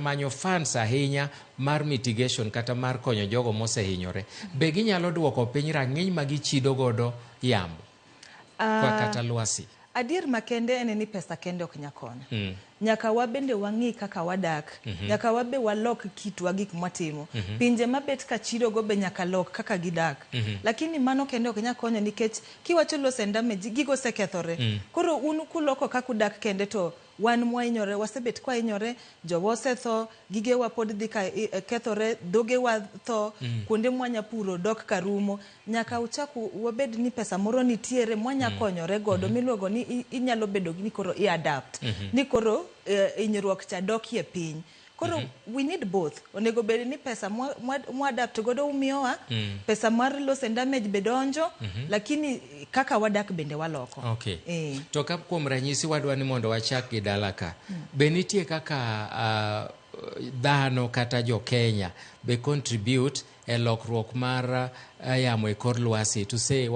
manyo funds ahinya mar mitigation kata mar konyo jogo mosehinyore, be ginyalo duoko piny rang'iny ma gichido godo yamo kata lwasi? Adier makende en ni pesa kende ok nyakonyo. Nyaka wabende wang'i kaka wadak. Nyaka wabe walok kitwa gik mwatimo. Pinje mabet ka chido go be nyaka lok kaka gidak. Lakini mano kende ok nyakonyo nikech kiwacho loss and damage gigo sekethore. Koro unu kuloko kaka udak kende to wan mwainyore, wasebet kwa inyore, jowa osetho, gigewa pod dhi ka kethore, dhogewa tho, kuonde mwanya puro dok karumo. Nyaka uchaku wabed ni pesa moro nitiere mwanya konyore godo miluongo ni inyalo bedo ni koro i-adapt. Ni koro inyruok cha dokie piny. Koro we need both. Onego bed ni pesa adapt godo umiyowa, pesa mar loss and damage bedonjo, lakini kaka wadak bende waloko. Okay. To ka kuom ranyisi wadwa ni mondo wachak gi dala ka, be nitie kaka dhano kata jo Kenya be contribute e lokruok mar yamo e kor lwasi to say